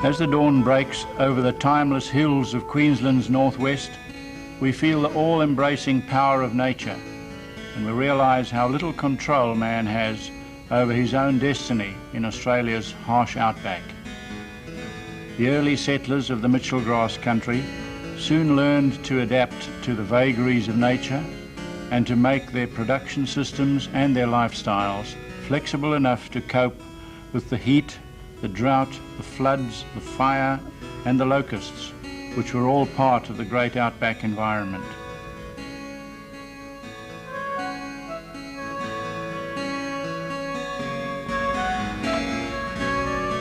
As the dawn breaks over the timeless hills of Queensland's northwest, we feel the all-embracing power of nature, and we realise how little control man has over his own destiny in Australia's harsh outback. The early settlers of the Mitchell grass country soon learned to adapt to the vagaries of nature and to make their production systems and their lifestyles flexible enough to cope with the heat, the drought, the floods, the fire and the locusts, which were all part of the great outback environment.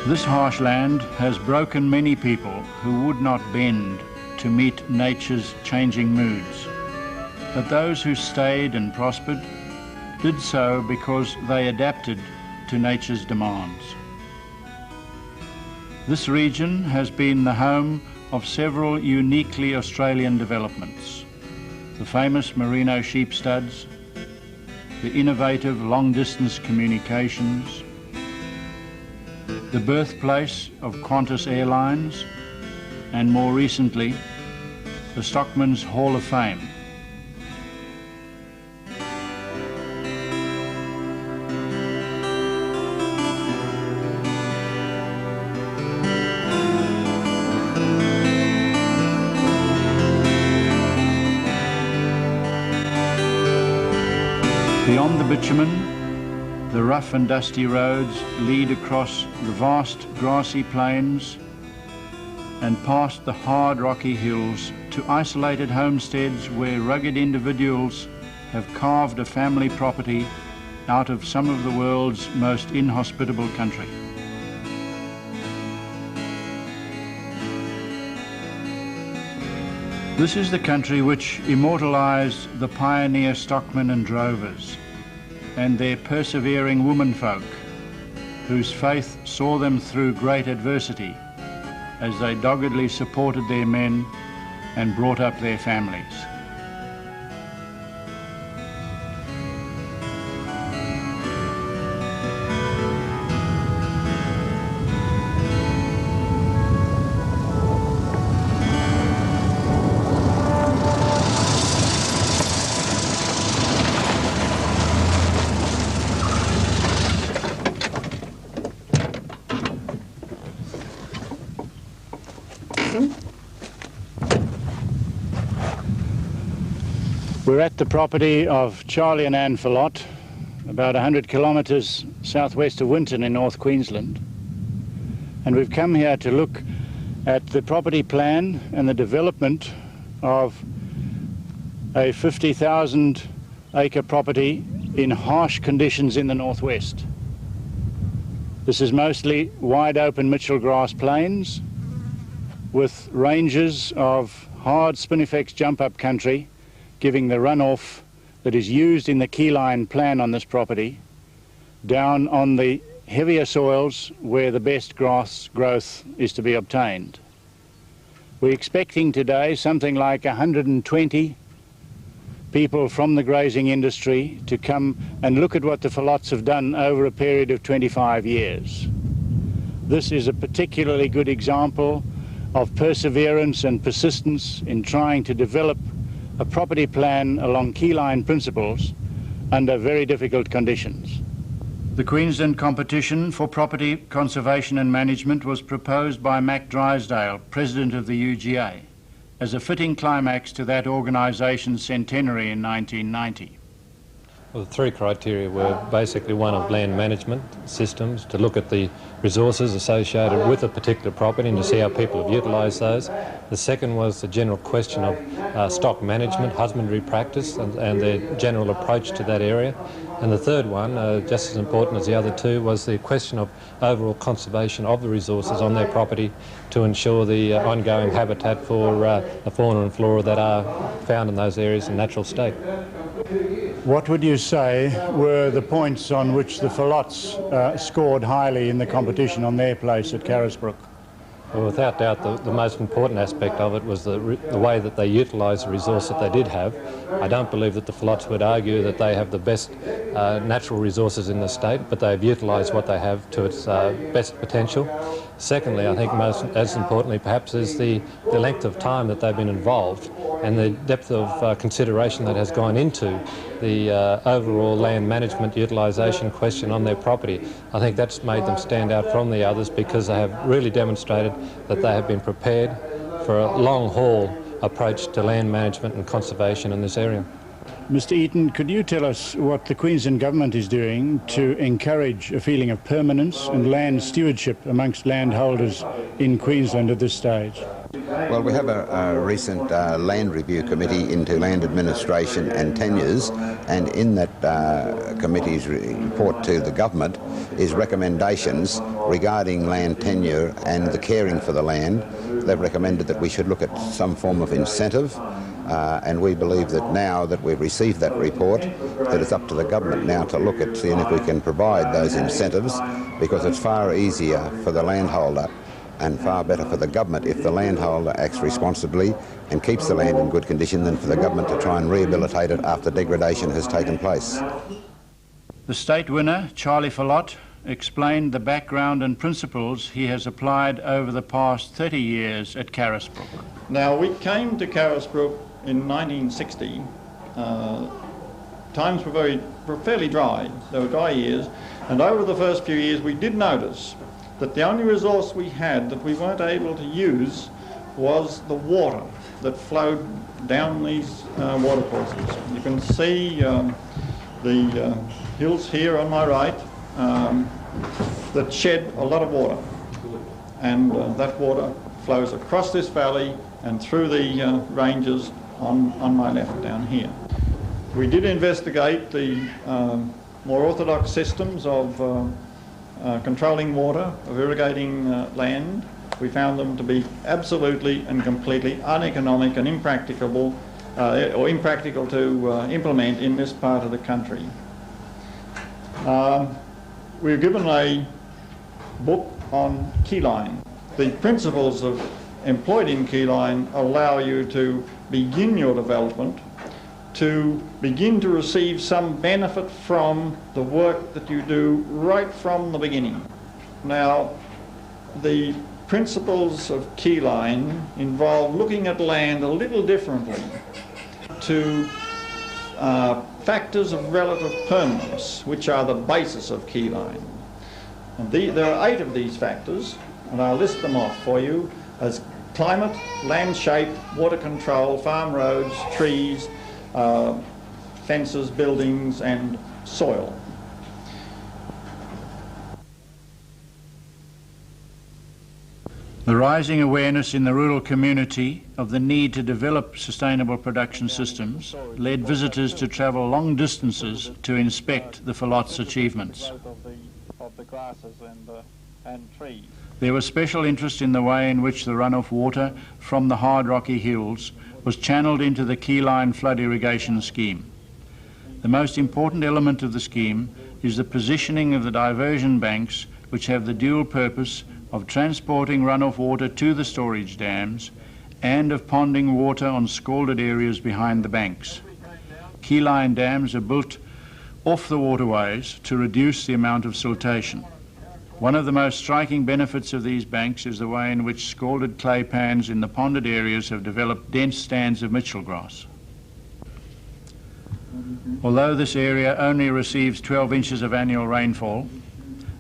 This harsh land has broken many people who would not bend to meet nature's changing moods. But those who stayed and prospered did so because they adapted to nature's demands. This region has been the home of several uniquely Australian developments. The famous merino sheep studs, the innovative long-distance communications, the birthplace of Qantas Airlines, and more recently, the Stockman's Hall of Fame. Beyond the bitumen, the rough and dusty roads lead across the vast grassy plains and past the hard rocky hills to isolated homesteads where rugged individuals have carved a family property out of some of the world's most inhospitable country. This is the country which immortalised the pioneer stockmen and drovers and their persevering womenfolk, whose faith saw them through great adversity as they doggedly supported their men and brought up their families. We're at the property of Charlie and Ann Phillott, about 100 kilometres southwest of Winton in North Queensland. And we've come here to look at the property plan and the development of a 50,000 acre property in harsh conditions in the northwest. This is mostly wide open Mitchell grass plains with ranges of hard spinifex jump up country giving the runoff that is used in the Keyline plan on this property down on the heavier soils where the best grass growth is to be obtained. We're expecting today something like 120 people from the grazing industry to come and look at what the Phillotts have done over a period of 25 years. This is a particularly good example of perseverance and persistence in trying to develop a property plan along Keyline principles under very difficult conditions. The Queensland competition for property conservation and management was proposed by Mac Drysdale, President of the UGA, as a fitting climax to that organisation's centenary in 1990. Well, the three criteria were basically one of land management systems, to look at the resources associated with a particular property and to see how people have utilised those. The second was the general question of stock management, husbandry practice and their general approach to that area. And the third one, just as important as the other two, was the question of overall conservation of the resources on their property to ensure the ongoing habitat for the fauna and flora that are found in those areas in natural state. What would you say were the points on which the Phillotts scored highly in the competition on their place at Carisbrook? Well, without doubt, the most important aspect of it was the way that they utilised the resource that they did have. I don't believe that the Phillotts would argue that they have the best natural resources in the state, but they've utilised what they have to its best potential. Secondly, I think most as importantly perhaps is the length of time that they've been involved and the depth of consideration that has gone into the overall land management utilisation question on their property. I think that's made them stand out from the others because they have really demonstrated that they have been prepared for a long-haul approach to land management and conservation in this area. Mr. Eaton, could you tell us what the Queensland Government is doing to encourage a feeling of permanence and land stewardship amongst landholders in Queensland at this stage? Well, we have a recent land review committee into land administration and tenures, and in that committee's report to the government is recommendations regarding land tenure and the caring for the land. They've recommended that we should look at some form of incentive, and we believe that now that we've received that report, that it's up to the government now to look at seeing if we can provide those incentives, because it's far easier for the landholder and far better for the government if the landholder acts responsibly and keeps the land in good condition than for the government to try and rehabilitate it after degradation has taken place. The state winner, Charlie Phillott, explained the background and principles he has applied over the past 30 years at Carisbrook. Now, we came to Carisbrook in 1960. Times were fairly dry. They were dry years, and over the first few years we did notice that the only resource we had that we weren't able to use was the water that flowed down these watercourses. You can see the hills here on my right that shed a lot of water, and that water flows across this valley and through the ranges on my left down here. We did investigate the more orthodox systems of controlling water, of irrigating land. We found them to be absolutely and completely uneconomic and impracticable, or impractical to implement in this part of the country. We were given a book on Keyline. The principles employed in Keyline allow you to begin your development, to begin to receive some benefit from the work that you do right from the beginning. Now, the principles of Keyline involve looking at land a little differently to factors of relative permanence, which are the basis of Keyline. And there are 8 of these factors, and I'll list them off for you as climate, land shape, water control, farm roads, trees, fences, buildings, and soil. The rising awareness in the rural community of the need to develop sustainable production systems led visitors to travel long distances to inspect the Phillotts' achievements. There was special interest in the way in which the runoff water from the hard rocky hills was channeled into the Keyline flood irrigation scheme. The most important element of the scheme is the positioning of the diversion banks, which have the dual purpose of transporting runoff water to the storage dams and of ponding water on scalded areas behind the banks. Keyline dams are built off the waterways to reduce the amount of siltation. One of the most striking benefits of these banks is the way in which scalded clay pans in the ponded areas have developed dense stands of Mitchell grass. Although this area only receives 12 inches of annual rainfall,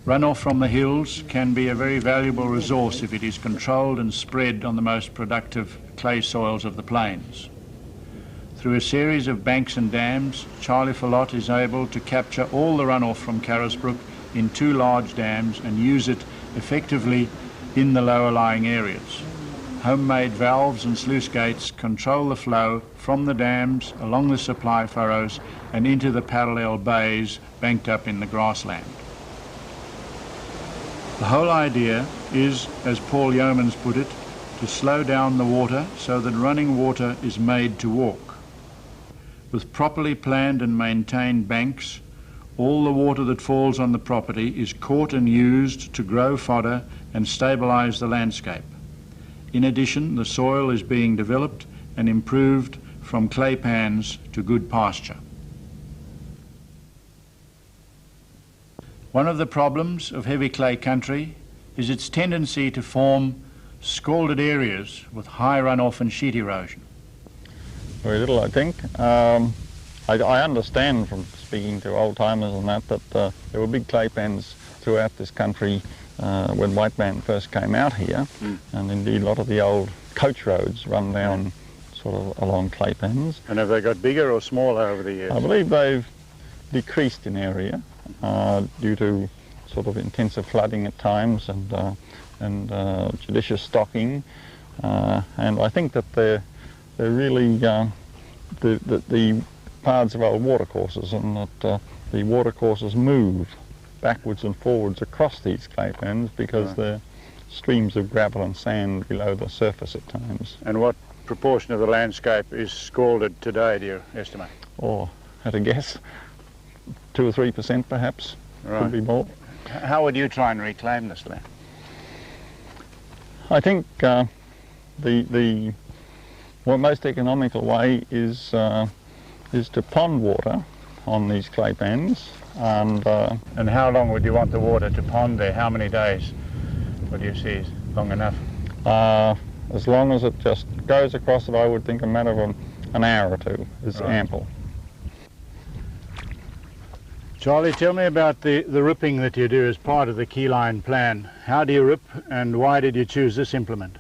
runoff from the hills can be a very valuable resource if it is controlled and spread on the most productive clay soils of the plains. Through a series of banks and dams, Charlie Phillott is able to capture all the runoff from Carisbrook in 2 large dams and use it effectively in the lower lying areas. Homemade valves and sluice gates control the flow from the dams along the supply furrows and into the parallel bays banked up in the grassland. The whole idea is, as Paul Yeomans put it, to slow down the water so that running water is made to walk. With properly planned and maintained banks, all the water that falls on the property is caught and used to grow fodder and stabilise the landscape. In addition, the soil is being developed and improved from clay pans to good pasture. One of the problems of heavy clay country is its tendency to form scalded areas with high runoff and sheet erosion. Very little, I think. I understand from speaking to old-timers and that there were big clay pans throughout this country when white man first came out here, and indeed a lot of the old coach roads run down sort of along clay pans. And have they got bigger or smaller over the years? I believe they've decreased in area due to sort of intensive flooding at times and judicious stocking, and I think that they're really the paths of old watercourses, and that the watercourses move backwards and forwards across these clay pans because they're streams of gravel and sand below the surface at times. And what proportion of the landscape is scalded today, do you estimate? Or, at a guess, 2 or 3% perhaps, could be more. How would you try and reclaim this land? I think the most economical way is to pond water on these clay pans, and how long would you want the water to pond there? How many days would you see is long enough? As long as it just goes across it, I would think a matter of an hour or two is ample. Charlie, tell me about the ripping that you do as part of the Keyline plan. How do you rip, and why did you choose this implement?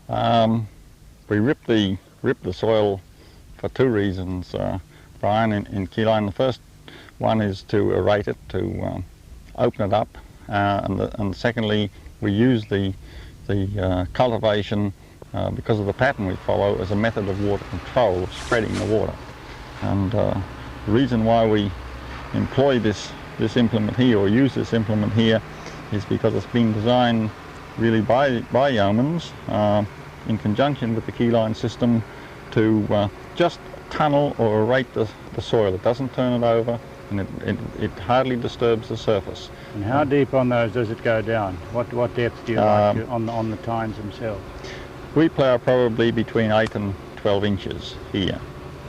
We rip the soil for 2 reasons, Brian, in Keyline. The first one is to aerate it, to open it up, and secondly, we use the cultivation because of the pattern we follow as a method of water control, of spreading the water. And the reason why we employ this implement here, or use this implement here, is because it's been designed really by Yeomans in conjunction with the Keyline system to just tunnel or aerate the soil. It doesn't turn it over, and it hardly disturbs the surface. And how deep on those does it go down? What depth do you like on the tines themselves? We plough probably between 8 and 12 inches here.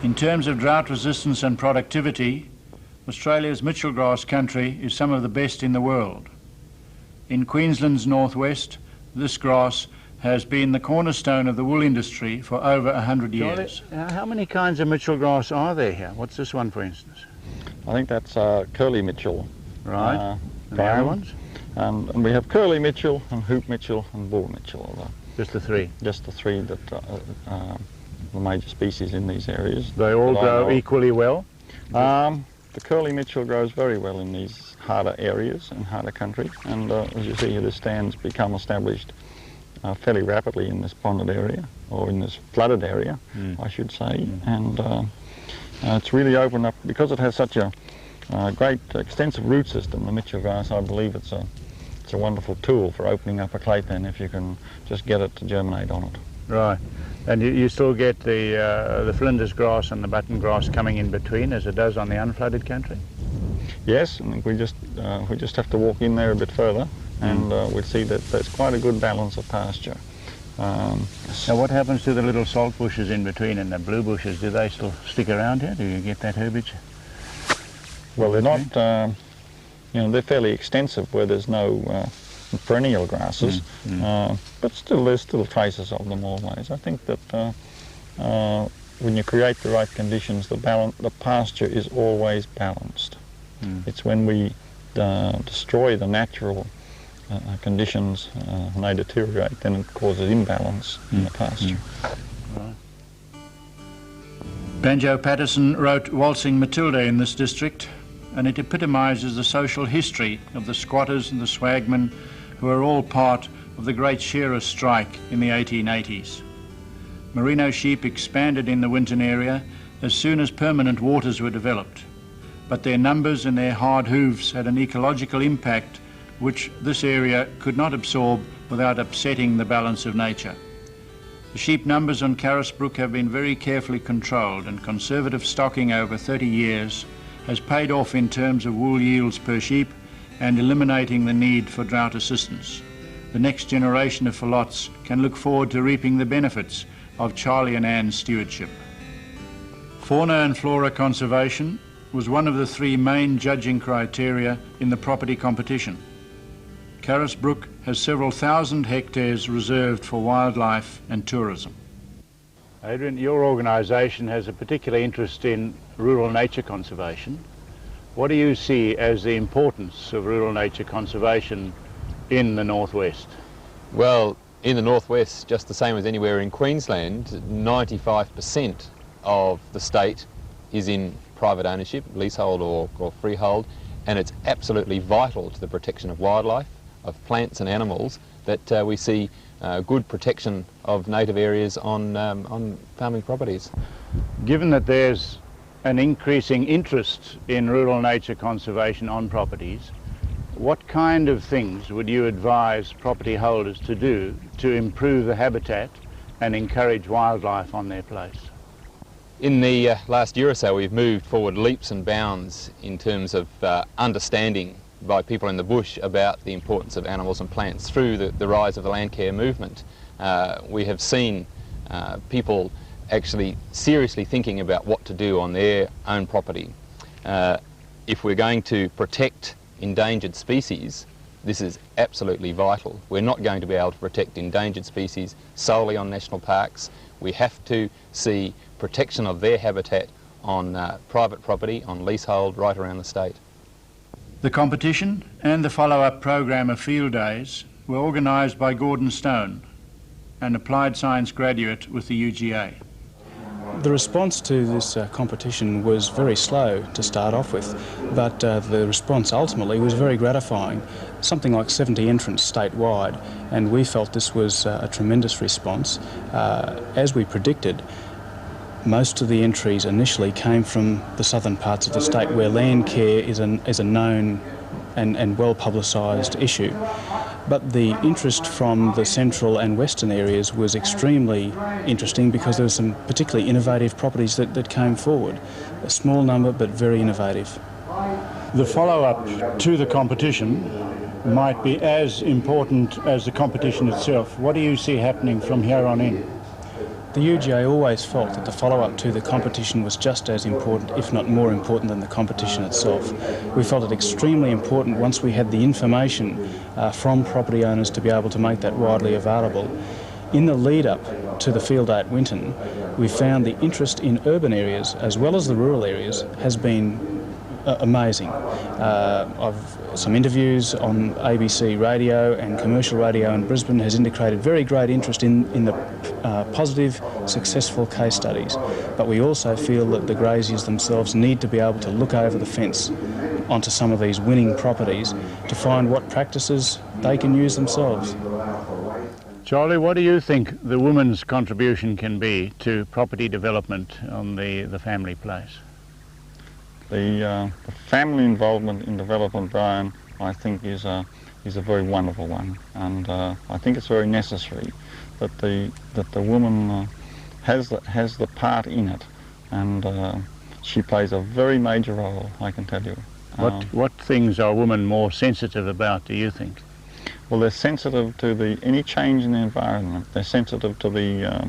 In terms of drought resistance and productivity, Australia's Mitchell grass country is some of the best in the world. In Queensland's northwest, this grass has been the cornerstone of the wool industry for over 100 years. Charlie, how many kinds of Mitchell grass are there here? What's this one, for instance? I think that's curly Mitchell. Right. And the other ones? And we have curly Mitchell and hoop Mitchell and bull Mitchell. Just the 3? Just the 3 that the major species in these areas. They all grow equally well? The curly Mitchell grows very well in these harder areas and harder country, and as you see here, the stands become established fairly rapidly in this ponded area, or in this flooded area, I should say, and it's really opened up, because it has such a great extensive root system, the Mitchell grass. I believe it's a wonderful tool for opening up a clay pen if you can just get it to germinate on it. Right. And you still get the Flinders grass and the button grass coming in between, as it does on the unflooded country? Yes, and we just have to walk in there a bit further, and we'll see that there's quite a good balance of pasture. Now, what happens to the little salt bushes in between and the blue bushes? Do they still stick around here? Do you get that herbage? Well, they're not. They're fairly extensive where there's no perennial grasses, but still there's still traces of them always. I think that when you create the right conditions, the pasture is always balanced. It's when we destroy the natural conditions and they deteriorate, then it causes imbalance in the pasture. Right. Banjo Patterson wrote Waltzing Matilda in this district, and it epitomises the social history of the squatters and the swagmen who are all part of the great shearer strike in the 1880s. Merino sheep expanded in the Winton area as soon as permanent waters were developed, but their numbers and their hard hooves had an ecological impact which this area could not absorb without upsetting the balance of nature. The sheep numbers on Carisbrook have been very carefully controlled, and conservative stocking over 30 years has paid off in terms of wool yields per sheep and eliminating the need for drought assistance. the next generation of Phillotts can look forward to reaping the benefits of Charlie and Ann's stewardship. Fauna and flora conservation was one of the three main judging criteria in the property competition. Carisbrook has several thousand hectares reserved for wildlife and tourism. Adrian, your organisation has a particular interest in rural nature conservation. What do you see as the importance of rural nature conservation in the northwest? Well, in the northwest, just the same as anywhere in Queensland, 95% of the state is in private ownership, leasehold or freehold, and it's absolutely vital to the protection of wildlife, of plants and animals, that we see good protection of native areas on farming properties. Given that there's an increasing interest in rural nature conservation on properties, what kind of things would you advise property holders to do to improve the habitat and encourage wildlife on their place? In the last year or so, we've moved forward leaps and bounds in terms of understanding by people in the bush about the importance of animals and plants through the rise of the Landcare movement. We have seen people actually seriously thinking about what to do on their own property. If we're going to protect endangered species, this is absolutely vital. We're not going to be able to protect endangered species solely on national parks. We have to see protection of their habitat on private property, on leasehold, right around the state. The competition and the follow-up program of field days were organised by Gordon Stone, an applied science graduate with the UGA. The response to this competition was very slow to start off with, but the response ultimately was very gratifying. Something like 70 entrants statewide, and we felt this was a tremendous response. As we predicted, most of the entries initially came from the southern parts of the state, where Landcare is a known and well publicised issue. But the interest from the central and western areas was extremely interesting because there were some particularly innovative properties that came forward. A small number, but very innovative. The follow-up to the competition might be as important as the competition itself. What do you see happening from here on in? The UGA always felt that the follow-up to the competition was just as important, if not more important, than the competition itself. We felt it extremely important once we had the information from property owners to be able to make that widely available. In the lead-up to the field day at Winton, we found the interest in urban areas as well as the rural areas has been amazing. Some interviews on ABC radio and commercial radio in Brisbane has indicated very great interest in the positive, successful case studies. But we also feel that the graziers themselves need to be able to look over the fence onto some of these winning properties to find what practices they can use themselves. Charlie, what do you think the woman's contribution can be to property development on the family place? The family involvement in development, Brian, I think is a very wonderful one, and I think it's very necessary that the woman has the part in it, and she plays a very major role, I can tell you. What things are women more sensitive about, do you think? Well, they're sensitive to any change in the environment. They're sensitive to the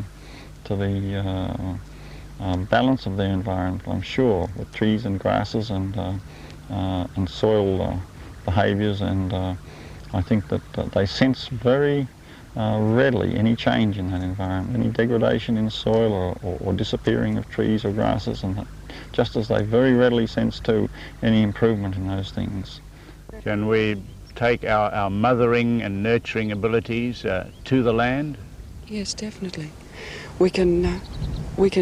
balance of their environment, I'm sure, with trees and grasses and soil behaviours, and I think that they sense very readily any change in that environment, any degradation in soil or disappearing of trees or grasses, and just as they very readily sense to any improvement in those things. Can we take our mothering and nurturing abilities to the land? Yes, definitely. We can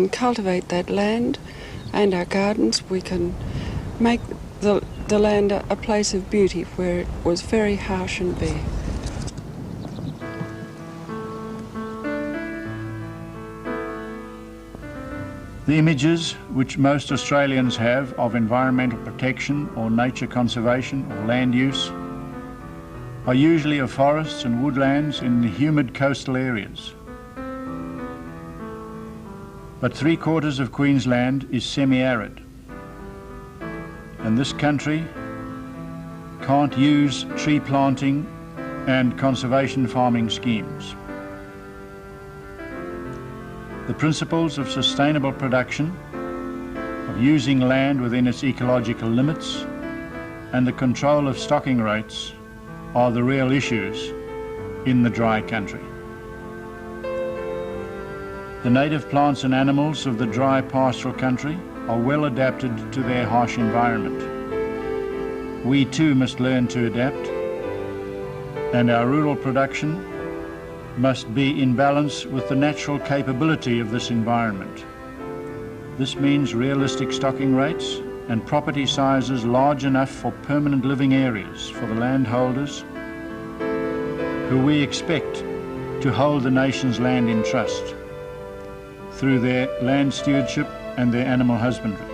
cultivate that land and our gardens. We can make the land a place of beauty where it was very harsh and bare. The images which most Australians have of environmental protection or nature conservation or land use are usually of forests and woodlands in the humid coastal areas. But 3/4 of Queensland is semi-arid, and this country can't use tree planting and conservation farming schemes. The principles of sustainable production, of using land within its ecological limits, and the control of stocking rates are the real issues in the dry country. The native plants and animals of the dry pastoral country are well adapted to their harsh environment. We too must learn to adapt, and our rural production must be in balance with the natural capability of this environment. This means realistic stocking rates and property sizes large enough for permanent living areas for the landholders who we expect to hold the nation's land in trust through their land stewardship and their animal husbandry.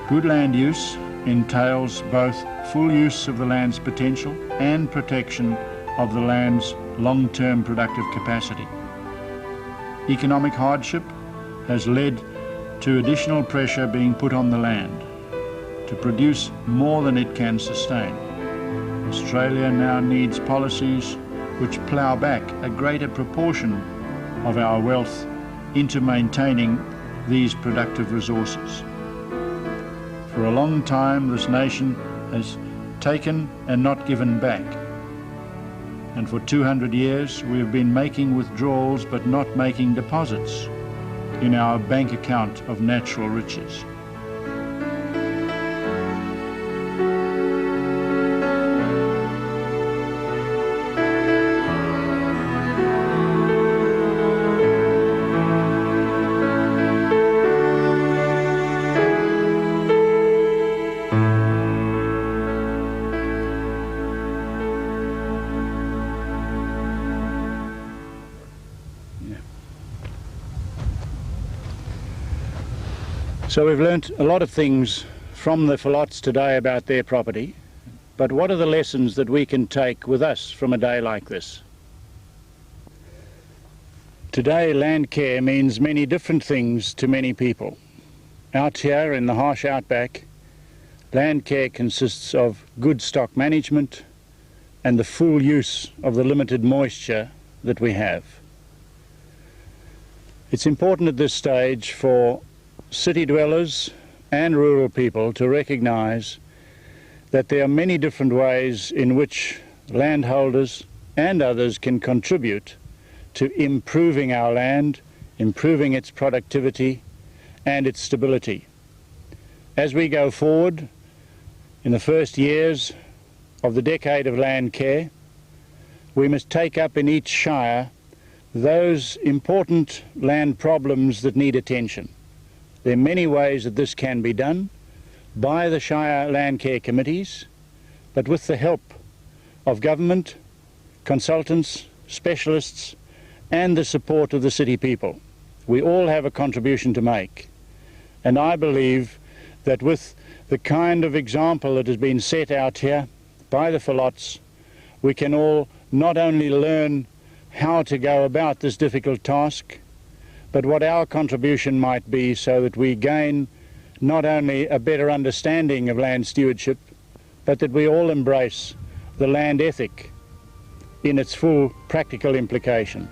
Good land use entails both full use of the land's potential and protection of the land's long-term productive capacity. Economic hardship has led to additional pressure being put on the land to produce more than it can sustain. Australia now needs policies which plough back a greater proportion of our wealth into maintaining these productive resources. For a long time, this nation has taken and not given back. And for 200 years, we have been making withdrawals but not making deposits in our bank account of natural riches. So we've learnt a lot of things from the Phillotts today about their property, but what are the lessons that we can take with us from a day like this? Today, Landcare means many different things to many people. Out here in the harsh outback, Landcare consists of good stock management and the full use of the limited moisture that we have. It's important at this stage for city dwellers and rural people to recognise that there are many different ways in which landholders and others can contribute to improving our land, improving its productivity and its stability. As we go forward in the first years of the decade of Landcare, we must take up in each shire those important land problems that need attention. There are many ways that this can be done by the Shire Landcare committees, but with the help of government, consultants, specialists, and the support of the city people. We all have a contribution to make. And I believe that with the kind of example that has been set out here by the Phillotts, we can all not only learn how to go about this difficult task, but what our contribution might be so that we gain not only a better understanding of land stewardship, but that we all embrace the land ethic in its full practical implication.